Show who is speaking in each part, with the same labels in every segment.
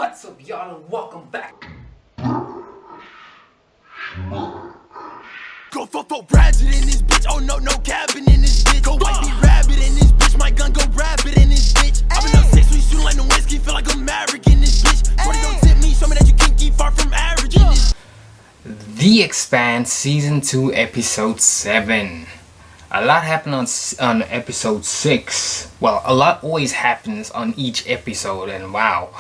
Speaker 1: What's up, y'all, and welcome back.
Speaker 2: Go for ratchet in this bitch. Oh no, no cabin in this bitch. Go white be rabbit in this bitch. My gun go rabbit in this bitch. I've been up 6 weeks shooting like no whiskey. Feel like I'm maverick in this bitch. 40 don't tip me. Show me that you can't keep far from average in this.
Speaker 1: The Expanse Season 2 Episode 7. A lot happened on Episode 6. Well, a lot always happens on each episode, and wow.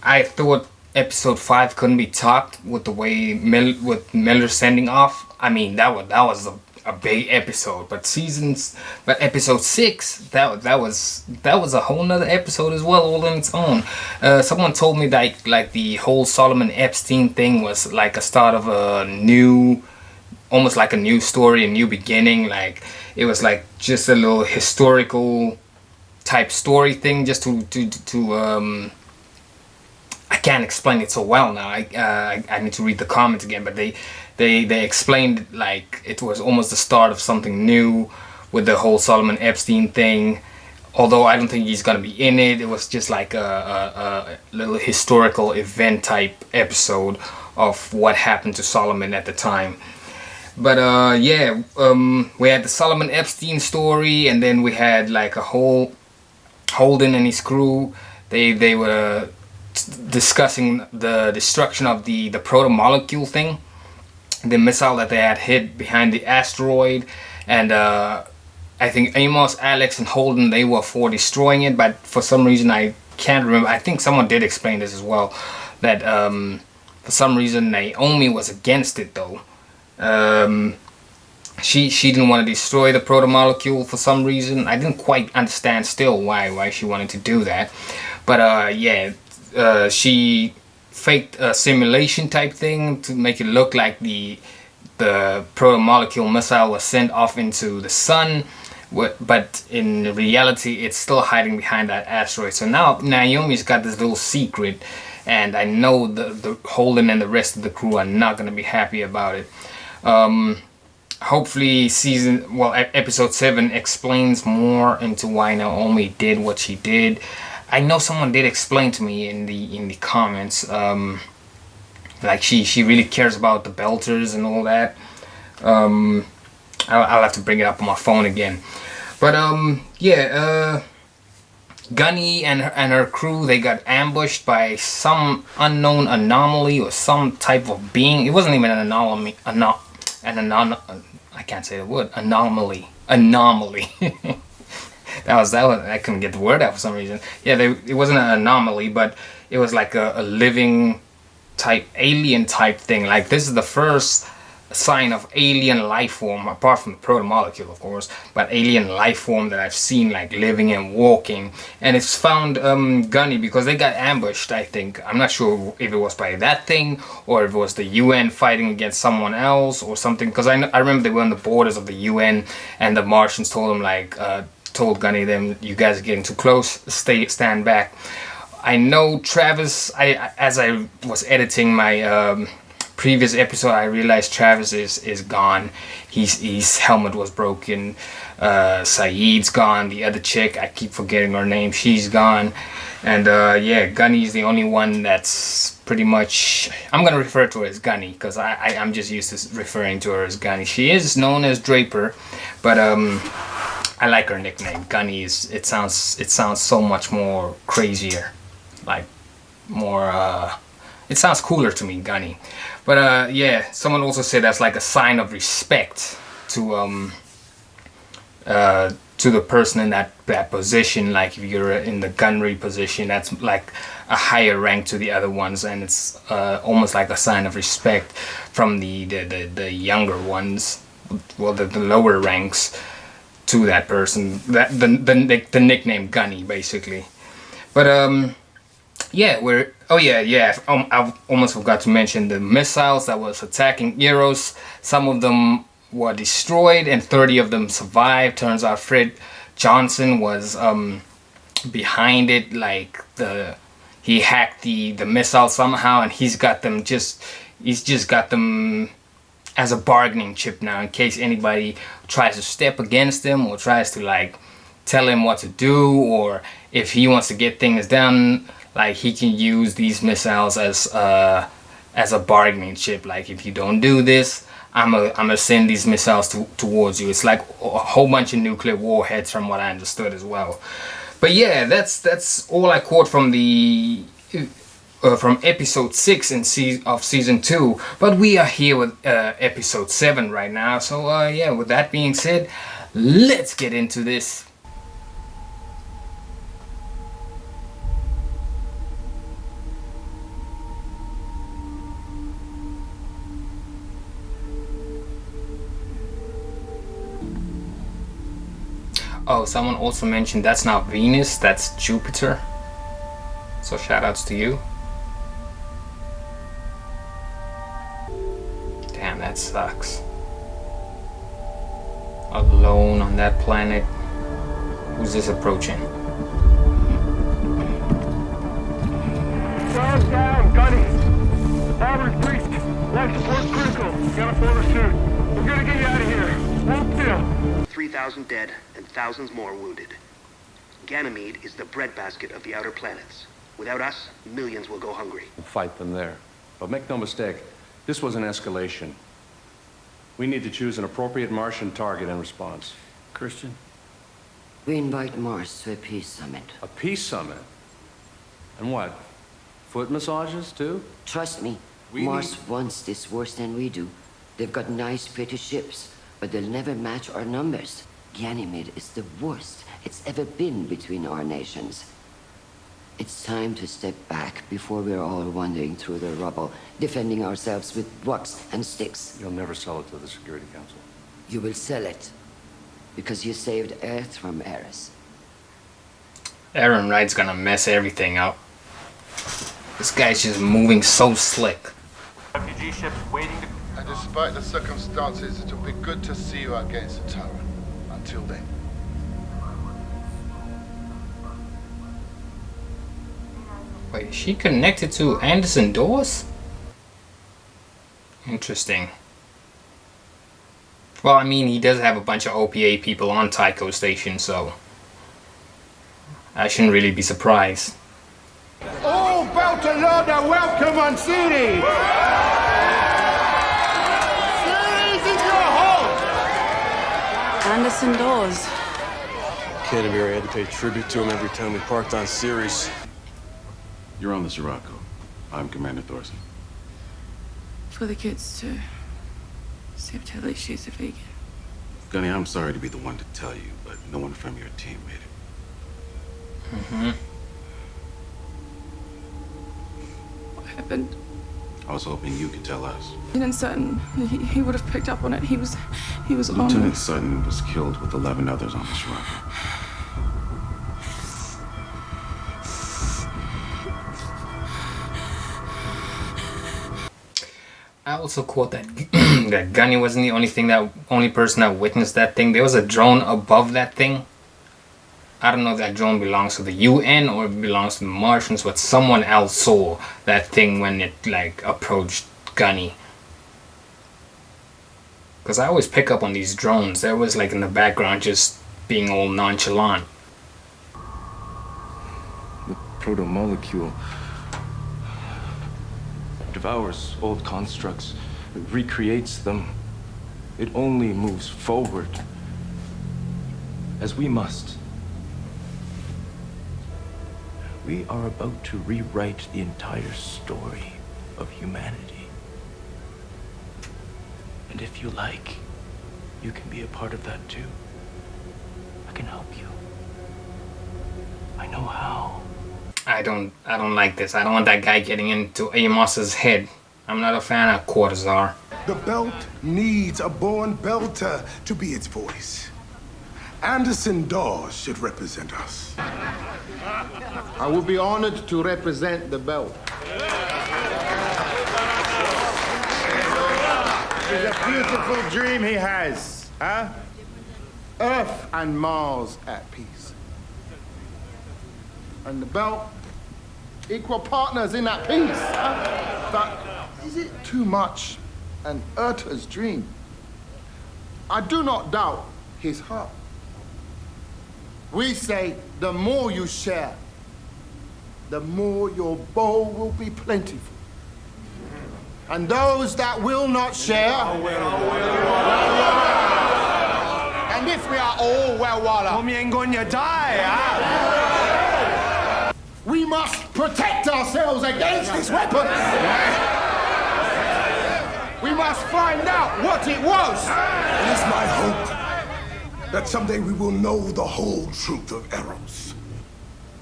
Speaker 1: I thought Episode 5 couldn't be topped with the way Miller sending off. I mean, that was a big episode. But Episode 6, that was a whole nother episode as well, all on its own. Someone told me that like the whole Solomon Epstein thing was like a start of a new, almost like a new story, a new beginning. Like it was like just a little historical type story thing, just to I can't explain it so well now. I need to read the comments again, but they explained it like it was almost the start of something new with the whole Solomon Epstein thing. Although I don't think he's gonna be in it. It was just like a little historical event type episode of what happened to Solomon at the time. But we had the Solomon Epstein story, and then we had like a whole Holden and his crew. They were discussing the destruction of the proto-molecule thing, the missile that they had hit behind the asteroid, and I think Amos, Alex, and Holden, they were for destroying it, but for some reason I can't remember. I think someone did explain this as well, that for some reason Naomi was against it though. She didn't want to destroy the proto-molecule for some reason. I didn't quite understand still why she wanted to do that, but she faked a simulation type thing to make it look like the proto-molecule missile was sent off into the sun, but in reality it's still hiding behind that asteroid. So now Naomi's got this little secret, and I know the Holden and the rest of the crew are not going to be happy about it. Hopefully episode 7 explains more into why Naomi did what she did. I know someone did explain to me in the comments, like she really cares about the Belters and all that. I'll have to bring it up on my phone again. But Gunny and her crew, they got ambushed by some unknown anomaly or some type of being. It wasn't even an anomaly. I can't say the word. Anomaly. I couldn't get the word out for some reason. Yeah, it wasn't an anomaly, but it was like a living type, alien type thing. Like this is the first sign of alien life form, apart from the proto-molecule of course, but alien life form that I've seen like living and walking. And it's found Gunny because they got ambushed, I think. I'm not sure if it was by that thing or if it was the UN fighting against someone else or something, because I remember they were on the borders of the UN and the Martians told them like told Gunny them, you guys are getting too close, stand back. I know Travis, as I was editing my previous episode, I realized Travis is gone. His helmet was broken. Saeed's gone. The other chick, I keep forgetting her name, she's gone. And Gunny's the only one that's pretty much, I'm gonna refer to her as Gunny because I'm just used to referring to her as Gunny. She is known as Draper, but I like her nickname. Gunny it sounds so much more crazier, like more it sounds cooler to me, Gunny. But someone also said that's like a sign of respect to the person in that position. Like if you're in the gunnery position, that's like a higher rank to the other ones, and it's almost like a sign of respect from the younger ones, well the lower ranks, to that person. That the nickname Gunny basically. But I almost forgot to mention the missiles that was attacking Eros. Some of them were destroyed and 30 of them survived. Turns out Fred Johnson was behind it, like he hacked the missile somehow, and he's just got them as a bargaining chip now, in case anybody tries to step against him or tries to like tell him what to do, or if he wants to get things done like he can use these missiles as a bargaining chip. Like, if you don't do this, I'm gonna send these missiles towards you. It's like a whole bunch of nuclear warheads, from what I understood as well. But yeah, that's all I caught from the from episode 6 of season 2. But we are here with episode 7 right now. So yeah, with that being said, let's get into this. Oh, someone also mentioned that's not Venus, that's Jupiter. So shoutouts to you. Damn, that sucks. Alone on that planet. Who's this approaching?
Speaker 3: Down, Gunny. Power's breached. Life support critical. Got a photo shoot. We're gonna get you out of here. Hold still.
Speaker 4: 3,000 dead and thousands more wounded. Ganymede is the breadbasket of the outer planets. Without us, millions will go hungry.
Speaker 5: We'll fight them there. But make no mistake, this was an escalation. We need to choose an appropriate Martian target in response. Christian?
Speaker 6: We invite Mars to a peace summit.
Speaker 5: A peace summit? And what? Foot massages, too?
Speaker 6: Trust me, Mars wants this worse than we do. They've got nice, pretty ships, but they'll never match our numbers. Ganymede is the worst it's ever been between our nations. It's time to step back before we're all wandering through the rubble, defending ourselves with rocks and sticks.
Speaker 5: You'll never sell it to the Security Council.
Speaker 6: You will sell it, because you saved Earth from Eris.
Speaker 1: Aaron Wright's gonna mess everything up. This guy's just moving so slick.
Speaker 3: Refugee ships waiting to...
Speaker 7: And despite the circumstances, it'll be good to see you against the Terran. Until then.
Speaker 1: Wait, is she connected to Anderson Doors? Interesting. Well, I mean, he does have a bunch of OPA people on Tycho Station, so I shouldn't really be surprised.
Speaker 3: All Belter Lorda, welcome on City! City's in your home!
Speaker 8: Anderson Doors.
Speaker 9: Canterbury had to pay tribute to him every time we parked on Ceres.
Speaker 10: You're on the Sirocco. I'm Commander Thorson.
Speaker 8: For the kids to see if Tilly she's a vegan.
Speaker 10: Gunny, I'm sorry to be the one to tell you, but no one from your team made it.
Speaker 1: Mm-hmm.
Speaker 8: What happened?
Speaker 10: I was hoping you could tell us.
Speaker 8: Lieutenant Sutton, he would have picked up on it. He was on...
Speaker 10: Lieutenant Sutton was killed with 11 others on the Sirocco.
Speaker 1: I also quote that that Gunny wasn't the only person that witnessed that thing. There was a drone above that thing. I don't know if that drone belongs to the UN or it belongs to the Martians, but someone else saw that thing when it like approached Gunny. Because I always pick up on these drones. There was like in the background just being all nonchalant.
Speaker 9: The proto-molecule devours old constructs, it recreates them. It only moves forward, as we must. We are about to rewrite the entire story of humanity. And if you like, you can be a part of that too. I can help you. I know how.
Speaker 1: I don't like this. I don't want that guy getting into Amos's head. I'm not a fan of Quasar.
Speaker 11: The belt needs a born belter to be its voice. Anderson Dawes should represent us.
Speaker 3: I would be honored to represent the belt. It's a beautiful dream he has, huh? Earth and Mars at peace. And the belt, equal partners in that peace, huh? But is it too much an Urta's dream? I do not doubt his heart. We say the more you share, the more your bowl will be plentiful. And those that will not share... And if we are all well, we must protect ourselves against this weapon. We must find out what it was.
Speaker 11: It is my hope that someday we will know the whole truth of Eros.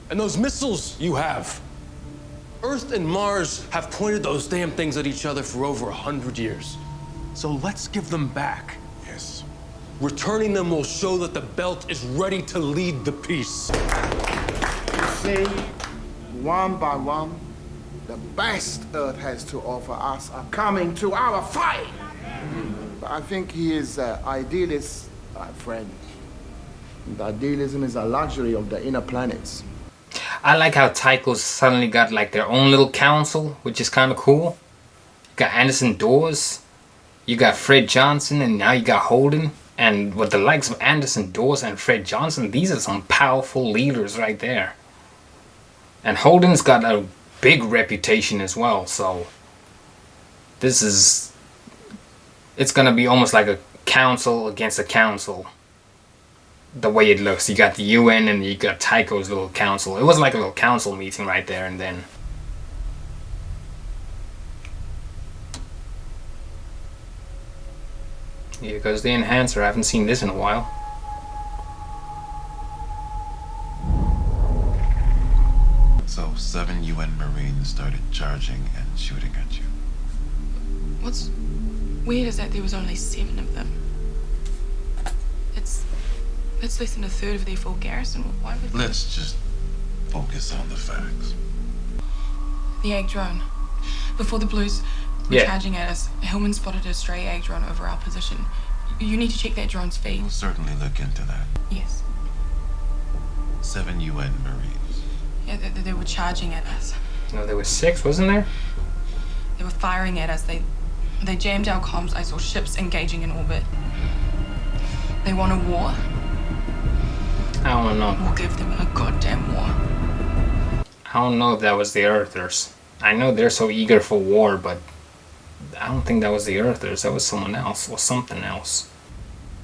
Speaker 12: And those missiles you have. Earth and Mars have pointed those damn things at each other for over 100 years. So let's give them back.
Speaker 11: Yes.
Speaker 12: Returning them will show that the belt is ready to lead the peace.
Speaker 3: You see, one by one, the best Earth has to offer us are coming to our fight. But I think he is an idealist, my friend. And idealism is a luxury of the inner planets.
Speaker 1: I like how Tycho's suddenly got like their own little council, which is kind of cool. You got Anderson Dawes, you got Fred Johnson, and now you got Holden. And with the likes of Anderson Dawes and Fred Johnson, these are some powerful leaders right there. And Holden's got a big reputation as well, so this is... it's gonna be almost like a council against a council. The way it looks. You got the UN and you got Tycho's little council. It was like a little council meeting right there and then. Here goes the enhancer. I haven't seen this in a while.
Speaker 10: So 7 UN Marines started charging and shooting at you.
Speaker 8: What's weird is that there was only 7 of them. That's less than a third of their full garrison. Why would they...
Speaker 10: Let's just focus on the facts.
Speaker 8: The egg drone. Before the Blues were charging at us, Hillman spotted a stray egg drone over our position. You need to check that drone's feed.
Speaker 10: We'll certainly look into that.
Speaker 8: Yes.
Speaker 10: 7 UN Marines.
Speaker 8: Yeah, they were charging at us.
Speaker 1: No, there were 6, wasn't there?
Speaker 8: They were firing at us. They jammed our comms. I saw ships engaging in orbit. They want a war.
Speaker 1: I don't know.
Speaker 8: We'll give them a goddamn war.
Speaker 1: I don't know if that was the Earthers. I know they're so eager for war, but I don't think that was the Earthers. That was someone else or something else.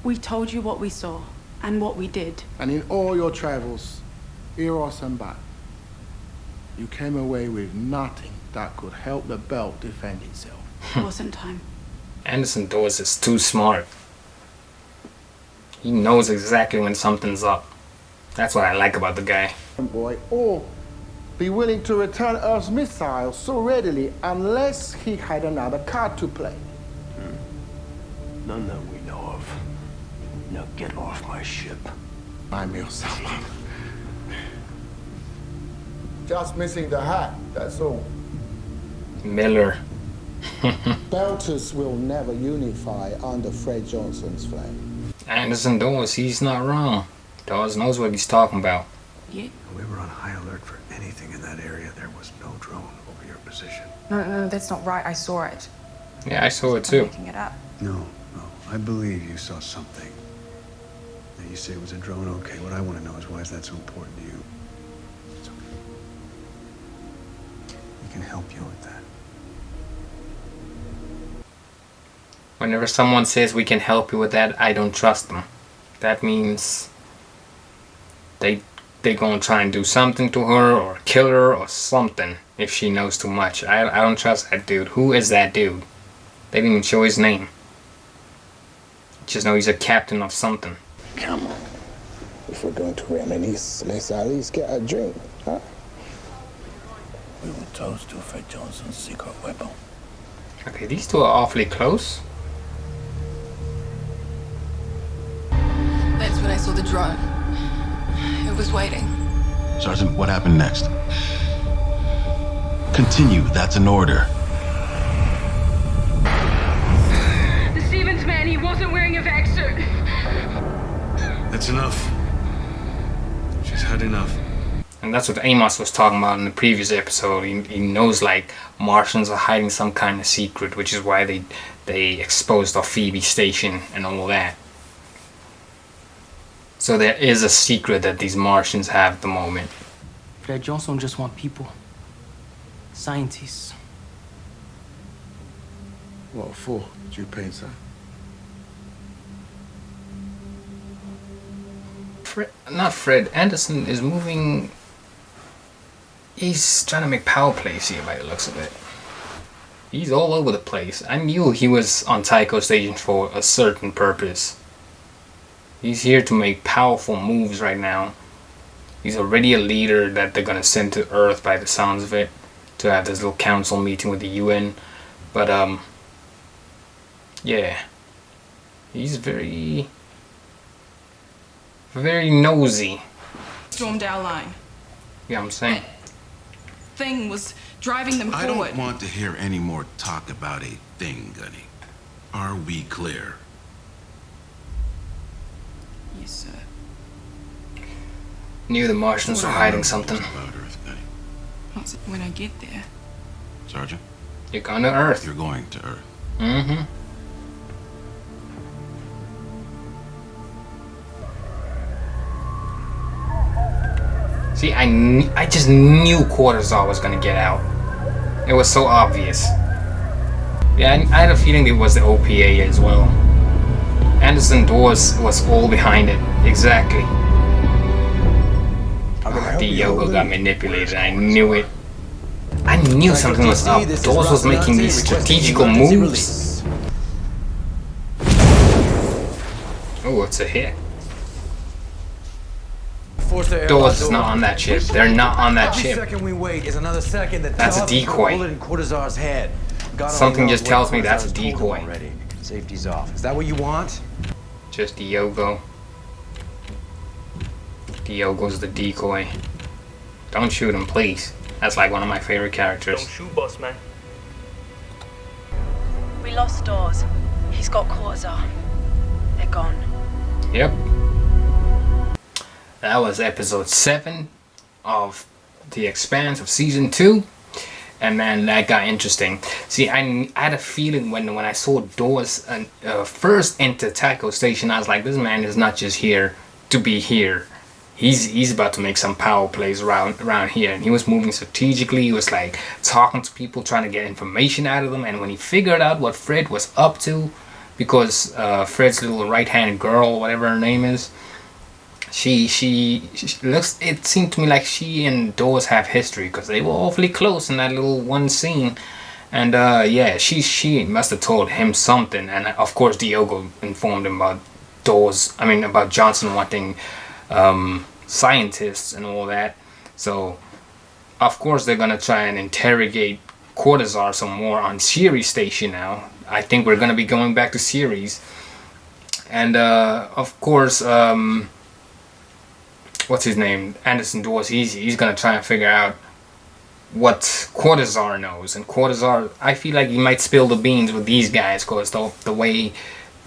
Speaker 13: We told you what we saw and what we did.
Speaker 3: And in all your travels, Eros and back, you came away with nothing that could help the belt defend itself.
Speaker 13: It wasn't time.
Speaker 1: Anderson Dawes is too smart. He knows exactly when something's up. That's what I like about the guy.
Speaker 3: Boy, or be willing to return Earth's missiles so readily unless he had another card to play.
Speaker 9: None that we know of. Now get off my ship.
Speaker 3: I'm yourself. Just missing the hat, that's all.
Speaker 1: Miller.
Speaker 3: Belters will never unify under Fred Johnson's flag.
Speaker 1: Anderson Dawes, he's not wrong. Dawes knows what he's talking about.
Speaker 8: Yeah.
Speaker 9: We were on high alert for anything in that area. There was no drone over your position.
Speaker 8: No, that's not right. I saw it.
Speaker 1: Yeah, I saw it too.
Speaker 8: I'm making it up.
Speaker 9: No, I believe you saw something. Now you say it was a drone, okay. What I want to know is why is that so important to you? It's okay. We can help you with that.
Speaker 1: Whenever someone says we can help you with that, I don't trust them. That means they gonna try and do something to her or kill her or something if she knows too much. I don't trust that dude. Who is that dude? They didn't even show his name. Just know he's a captain of something.
Speaker 3: Come on. If we're going to reminisce, let's at least get a drink, huh?
Speaker 9: We will toast to Fred Johnson's secret weapon.
Speaker 1: Okay, these two are awfully close.
Speaker 8: That's when I saw the drone. It was waiting.
Speaker 10: Sergeant, what happened next? Continue, that's an order.
Speaker 14: The Stevens man, he wasn't wearing a vac suit.
Speaker 12: That's enough. She's had enough.
Speaker 1: And that's what Amos was talking about in the previous episode. He knows like Martians are hiding some kind of secret, which is why they exposed our Phoebe station and all that. So there is a secret that these Martians have at the moment.
Speaker 9: Fred Johnson just want people. Scientists.
Speaker 11: What for? Did you paint, sir?
Speaker 1: Not Fred. Anderson is moving. He's trying to make power plays here by the looks of it. He's all over the place. I knew he was on Tycho Station for a certain purpose. He's here to make powerful moves right now. He's already a leader that they're gonna send to Earth by the sounds of it, to have this little council meeting with the UN. But yeah, he's very nosy.
Speaker 8: Stormed our line.
Speaker 1: Yeah, I'm saying.
Speaker 8: Thing was driving them
Speaker 10: I
Speaker 8: forward.
Speaker 10: don't want to hear any more talk about a thing, Gunny. Are we clear?
Speaker 8: Yes, sir.
Speaker 1: Knew the Martians were hiding something.
Speaker 10: About Earth, Gunny.
Speaker 8: When I get there.
Speaker 10: Sergeant?
Speaker 1: You're going to Earth.
Speaker 10: You're going to Earth.
Speaker 1: Mm-hmm. See, I just knew Cortazar was gonna get out. It was so obvious. Yeah, I had a feeling it was the OPA as well. Anderson Dawes was all behind it. Exactly. Diogo got manipulated. I knew it. I knew something was up. Dawes was making these strategical moves. Oh, it's a hit. Dawes is not on that ship. They're not on that ship.
Speaker 15: Every second we wait is another second that
Speaker 1: That's a decoy.
Speaker 15: bullet in Cortazar's head.
Speaker 1: Something just tells me that's a decoy.
Speaker 15: Already. Safety's off. Is that what you want?
Speaker 1: Just Diogo. Diogo's the decoy. Don't shoot him, please. That's like one of my favorite characters.
Speaker 9: Don't shoot, boss man.
Speaker 16: We lost Dawes. He's got Cortazar. They're gone.
Speaker 1: Yep. That was episode 7 of The Expanse of season 2. And man, that got interesting. See, I had a feeling when I saw Dawes first enter Tycho Station, I was like, this man is not just here to be here. He's about to make some power plays around here. And he was moving strategically. He was like talking to people, trying to get information out of them. And when he figured out what Fred was up to, because Fred's little right-hand girl, whatever her name is, she looks, it seemed to me like she and Dawes have history, because they were awfully close in that little one scene. And yeah, she must have told him something. And of course Diogo informed him about about Johnson wanting scientists and all that. So of course they're gonna try and interrogate Cortazar some more on Ceres Station now. I think we're gonna be going back to Ceres. And of course what's his name, Anderson Dawes, he's gonna try and figure out what Cortazar knows. And Cortazar, I feel like he might spill the beans with these guys, because the way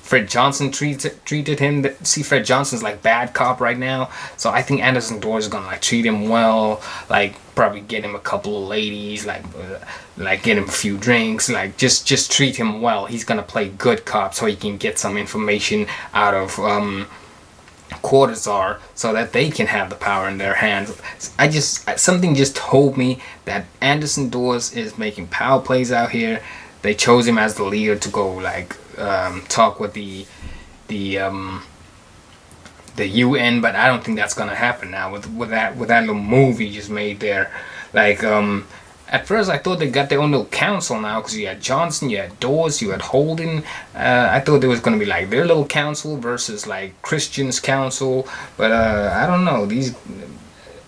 Speaker 1: Fred Johnson treated him, see, Fred Johnson's like bad cop right now, so I think Anderson Dawes is gonna like treat him well, like probably get him a couple of ladies, like get him a few drinks, like just treat him well. He's gonna play good cop so he can get some information out of Cortazar, so that they can have the power in their hands. Something just told me that Anderson Dawes is making power plays out here. They chose him as the leader to go like talk with the UN, but I don't think that's gonna happen now with that little move he just made there. Like at first I thought they got their own little council now, because you had Johnson, you had Dawes, you had Holden. I thought there was gonna be like their little council versus like Christian's council, but I don't know.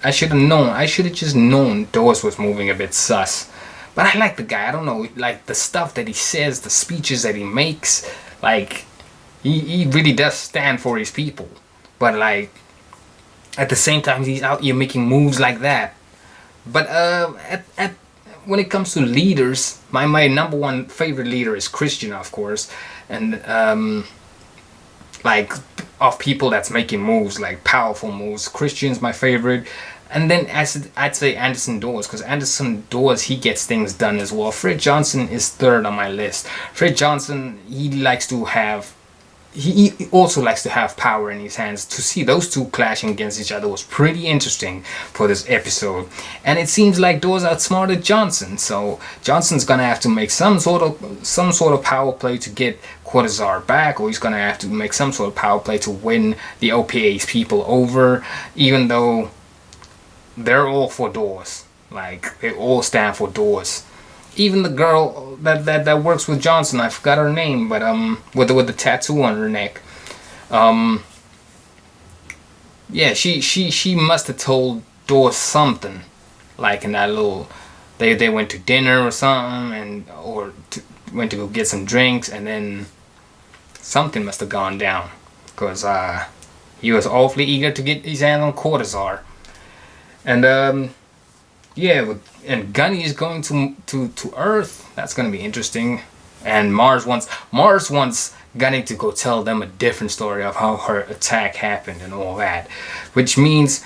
Speaker 1: I should have known. I should have just known Dawes was moving a bit sus. But I like the guy. I don't know, like the stuff that he says, the speeches that he makes, like he really does stand for his people. But like at the same time, he's out here making moves like that. But when it comes to leaders, my number one favorite leader is Christian, of course, and like of people that's making moves, like powerful moves, Christian's my favorite. And then I'd say Anderson Dawes, because Anderson Dawes, he gets things done as well. Fred Johnson is third on my list. Fred Johnson, he likes to have he also likes to have power in his hands. To see those two clashing against each other was pretty interesting for this episode. And it seems like Dawes outsmarted Johnson, so Johnson's gonna have to make some sort of power play to get Cortazar back, or he's gonna have to make some sort of power play to win the OPA's people over, even though they're all for Dawes. Like, they all stand for Dawes. Even the girl that works with Johnson, I forgot her name, but with the tattoo on her neck, yeah, she must have told Dawes something, like in that little, they went to dinner or something, went to go get some drinks, and then something must have gone down, because he was awfully eager to get his hand on Cortazar, and yeah, and Gunny is going to Earth. That's gonna be interesting. And Mars wants Gunny to go tell them a different story of how her attack happened and all that, which means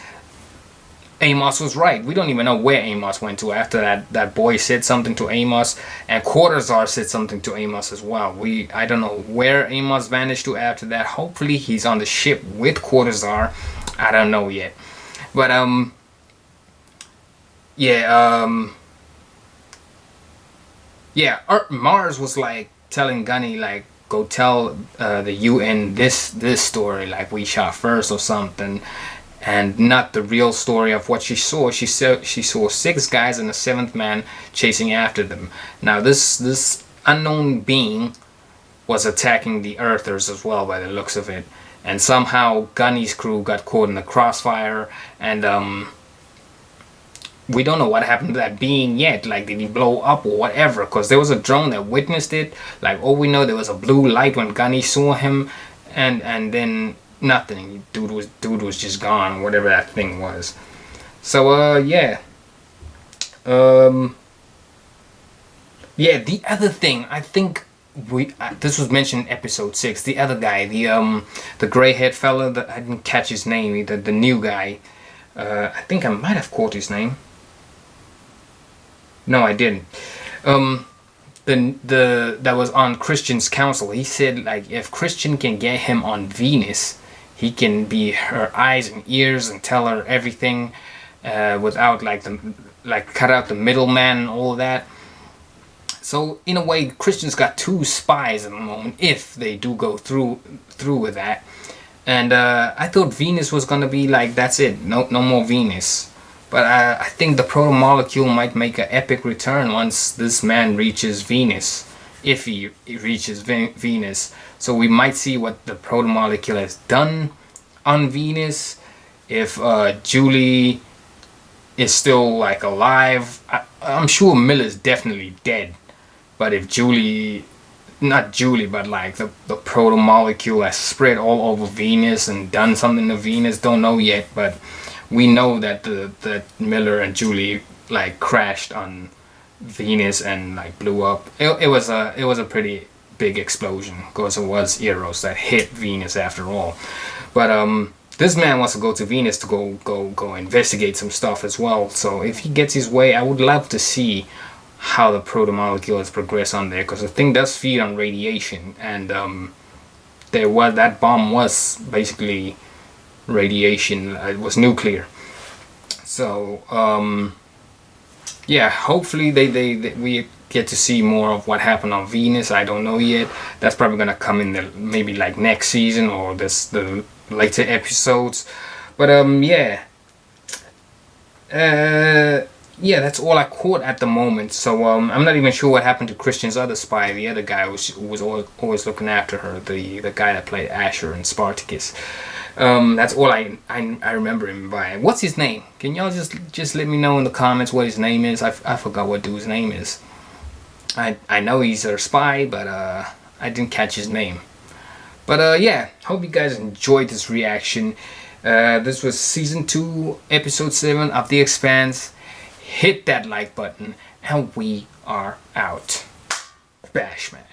Speaker 1: Amos was right. We don't even know where Amos went to after that boy said something to Amos, and Cortazar said something to Amos as well. I don't know where Amos vanished to after that. Hopefully he's on the ship with Cortazar. I don't know yet, but Mars was like telling Gunny, like, go tell the UN this story, like we shot first or something, and not the real story of what she saw. She saw 6 guys and a 7th man chasing after them. Now this unknown being was attacking the Earthers as well, by the looks of it, and somehow Gunny's crew got caught in the crossfire, and we don't know what happened to that being yet. Like, did he blow up or whatever? Because there was a drone that witnessed it. Like, all we know, there was a blue light when Gunny saw him, and then nothing. Dude was just gone, whatever that thing was. So yeah. Yeah, the other thing, I think this was mentioned in episode 6. The other guy, the gray-haired fella, that I didn't catch his name, the new guy. I think I might have caught his name. No, I didn't. That was on Christian's council. He said, like, if Christian can get him on Venus, he can be her eyes and ears and tell her everything, without cut out the middleman and all of that. So in a way, Christian's got 2 spies at the moment, if they do go through with that. And I thought Venus was gonna be like, that's it, no more Venus. But I think the proto-molecule might make an epic return once this man reaches Venus, if he reaches Venus. So we might see what the proto-molecule has done on Venus. If Julie is still like alive, I'm sure Miller's definitely dead. But if not Julie, but like the proto-molecule has spread all over Venus and done something to Venus, don't know yet, but we know that that Miller and Julie like crashed on Venus and like blew up. It was a pretty big explosion, because it was Eros that hit Venus after all. But this man wants to go to Venus to go investigate some stuff as well. So if he gets his way, I would love to see how the proto-molecule has progressed on there, because the thing does feed on radiation, and that bomb was basically radiation. It was nuclear. So yeah, hopefully we get to see more of what happened on Venus. I don't know yet. That's probably gonna come in maybe like next season or the later episodes. But yeah, that's all I caught at the moment. So I'm not even sure what happened to Christian's other spy, the other guy who was always looking after her, the guy that played Asher in Spartacus. That's all I remember him by. What's his name? Can y'all just let me know in the comments what his name is? I forgot what dude's name is. I know he's a spy, but I didn't catch his name. But yeah, hope you guys enjoyed this reaction. This was season 2, episode 7 of The Expanse. Hit that like button, and we are out. Bash, man.